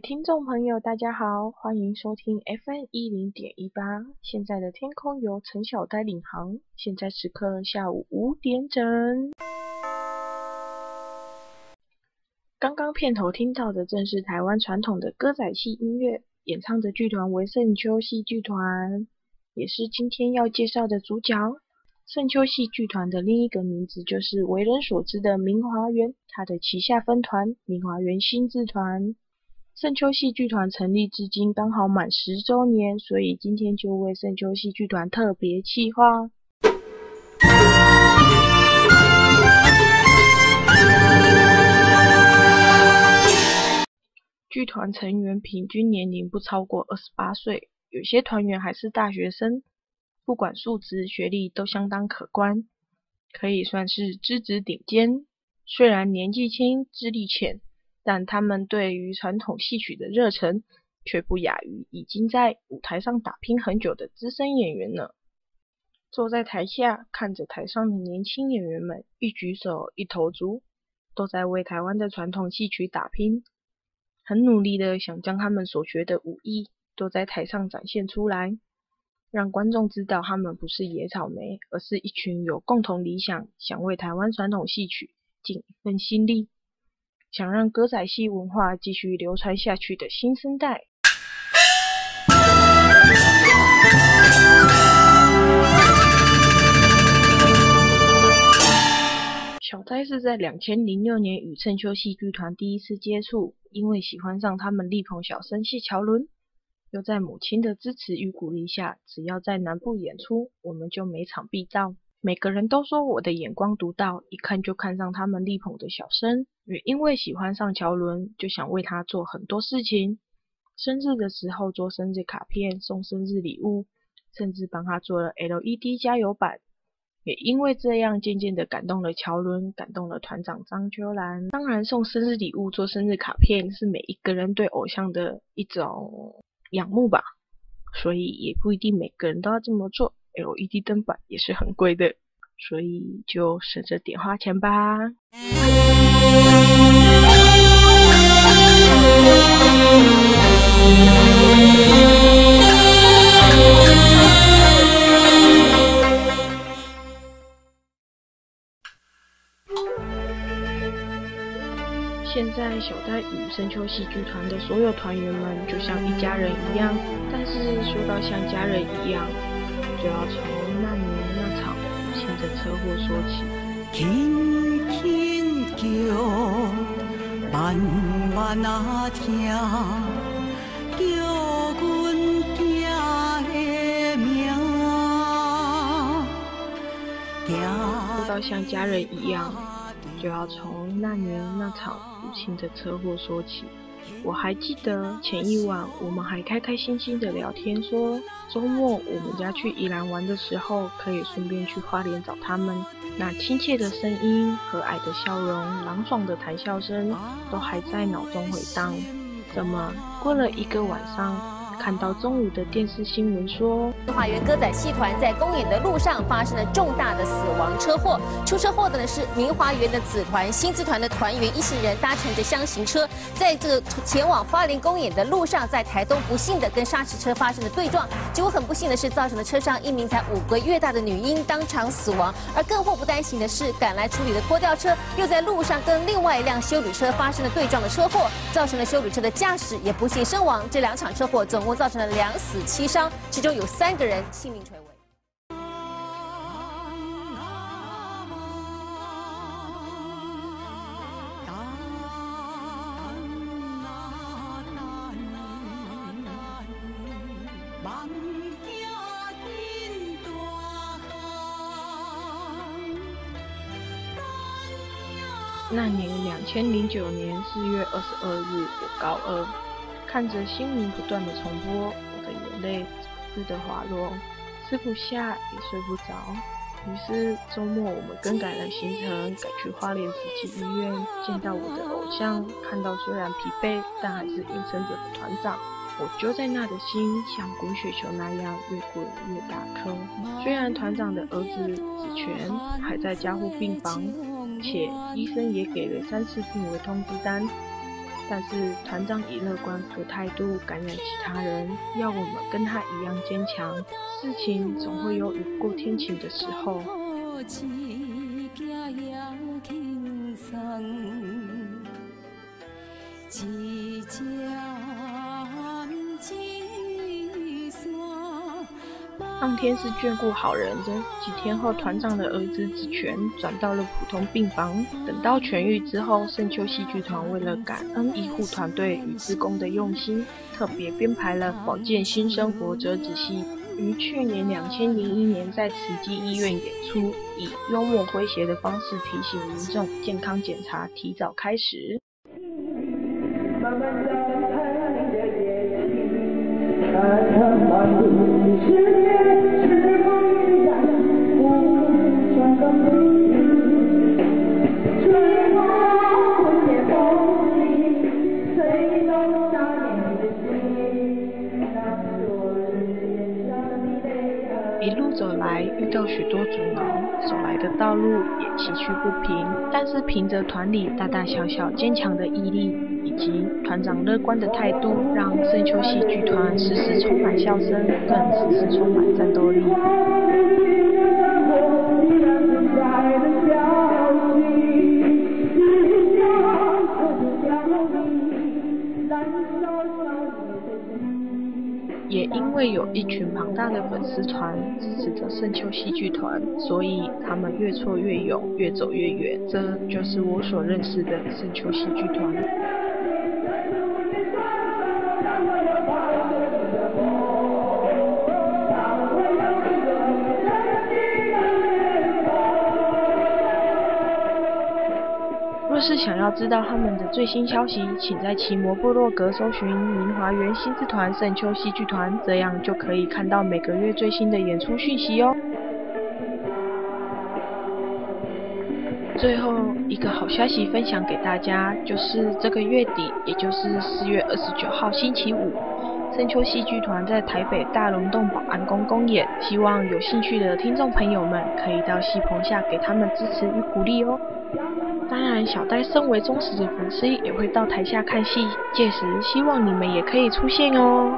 位听众朋友，大家好，欢迎收听 FM10.18。现在的天空由陈小呆领航，现在时刻下午5点整。刚刚片头听到的正是台湾传统的歌仔戏音乐，演唱的剧团为圣丘戏剧团，也是今天要介绍的主角。圣丘戏剧团的另一个名字就是为人所知的明华园，它的旗下分团明华园新制团。圣丘戏剧团成立至今刚好满10周年，所以今天就为圣丘戏剧团特别企划。剧团成员平均年龄不超过28岁，有些团员还是大学生，不管素质、学历都相当可观，可以算是资质顶尖。虽然年纪轻、资历浅，但他们对于传统戏曲的热忱却不亚于已经在舞台上打拼很久的资深演员呢。坐在台下看着台上的年轻演员们一举手一投足，都在为台湾的传统戏曲打拼，很努力的想将他们所学的武艺都在台上展现出来，让观众知道他们不是野草莓，而是一群有共同理想，想为台湾传统戏曲尽一份心力，想让歌仔戏文化继续流传下去的新生代。小呆是在2006年与圣丘戏剧团第一次接触，因为喜欢上他们力捧小生谢乔伦，又在母亲的支持与鼓励下，只要在南部演出，我们就每场必到。每个人都说我的眼光独到，一看就看上他们力捧的小生，也因为喜欢上乔伦，就想为他做很多事情。生日的时候做生日卡片，送生日礼物，甚至帮他做了 LED 加油板。也因为这样，渐渐的感动了乔伦，感动了团长张秋兰。当然，送生日礼物、做生日卡片是每一个人对偶像的一种仰慕吧，所以也不一定每个人都要这么做。LED 灯板也是很贵的，所以就省着点花钱吧。现在小呆与圣丘戏剧团的所有团员们就像一家人一样，但是说到像家人一样，就要从那年那场母亲的车祸说起。轻轻叫，慢慢啊听，叫阮囝的名。说到像家人一样，就要从那年那场母亲的车祸说起。我还记得前一晚我们还开开心心的聊天，说周末我们家去宜兰玩的时候，可以顺便去花莲找他们。那亲切的声音、和蔼的笑容、朗爽的谈笑声，都还在脑中回荡。怎么过了一个晚上，看到中午的电视新闻说，明华园歌仔戏团在公演的路上发生了重大的死亡车祸。出车祸的呢是明华园的子团新制团的团员一行人搭乘着厢型车，在这个前往花莲公演的路上，在台东不幸的跟砂石车发生了对撞。结果很不幸的是，造成了车上一名才5个月大的女婴当场死亡。而更祸不单行的是，赶来处理的拖吊车又在路上跟另外一辆休旅车发生了对撞的车祸，造成了休旅车的驾驶也不幸身亡。这2场车祸总共造成了2死7伤，其中有3个人性命垂危。那年2009年4月22日，我高2，看着新闻不断的重播，我的眼泪止不住的滑落，吃不下也睡不着。于是周末我们更改了行程，改去花莲慈济医院见到我的偶像，看到虽然疲惫但还是硬撑着的团长，我揪在那的心像滚雪球那样越滚越大颗。虽然团长的儿子子权还在加护病房，且医生也给了3次病危通知单，但是团长以乐观的态度感染其他人，要我们跟他一样坚强。事情总会有雨过天晴的时候。当天是眷顾好人的，几天后，团长的儿子子权转到了普通病房。等到痊愈之后，圣丘戏剧团为了感恩医护团队与志工的用心，特别编排了保健新生活折子戏，于去年2001年在慈济医院演出，以幽默诙谐的方式提醒民众健康检查提早开始。一路走来，遇到许多阻挠，走来的道路也崎岖不平，但是凭着团里大大小小坚强的毅力，以及团长乐观的态度，让圣丘戏剧团时时充满笑声，更时时充满战斗力。也因为有一群庞大的粉丝团支持着圣丘戏剧团，所以他们越挫越勇，越走越远。这就是我所认识的圣丘戏剧团。若是想要知道他们的最新消息，请在奇摩部落格搜寻明华园新之团圣丘戏剧团，这样就可以看到每个月最新的演出讯息哦。最后一个好消息分享给大家，就是这个月底，也就是4月29号星期五，圣丘戏剧团在台北大龙洞保安宫公演，希望有兴趣的听众朋友们可以到戏棚下给他们支持与鼓励哦。当然，小戴身为忠实的粉丝，也会到台下看戏，届时希望你们也可以出现哦。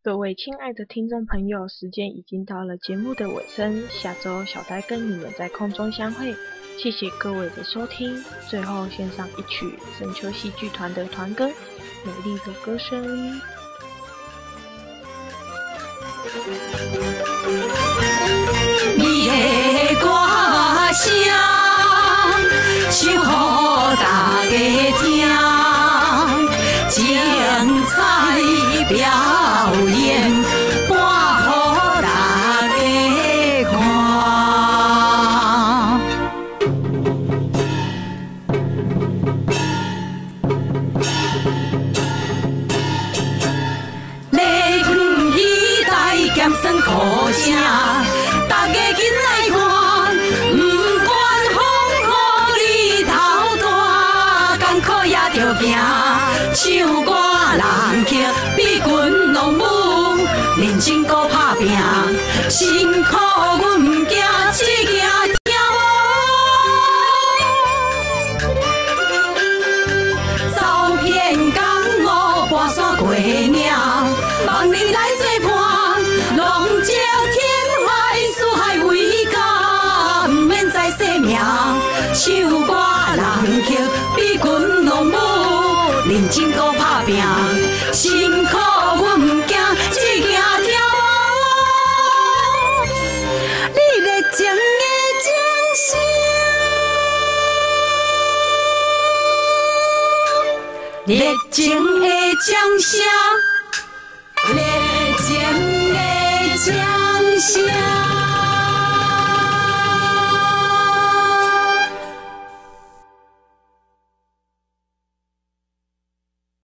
各位亲爱的听众朋友，时间已经到了节目的尾声，下周小戴跟你们在空中相会，谢谢各位的收听。最后献上一曲圣丘戏剧团的团歌《美丽的歌声》。你的歌声，唱予大家听，精彩表演，播予大家看。礼堂戏台咸酸苦声，大家紧来看，不管风雨日头大，艰苦也着行。唱歌人客比群龙舞，认真搁打拼，辛苦阮毋惊，只惊听无。走遍江湖，跋山过岭，望你来作伴，浪迹天海，四海为家，毋免再惜命。唱歌人客比群龙舞，认真搁打拼，辛苦阮毋惊，只惊听无。你热情的掌声，热情的掌声，热情的掌声。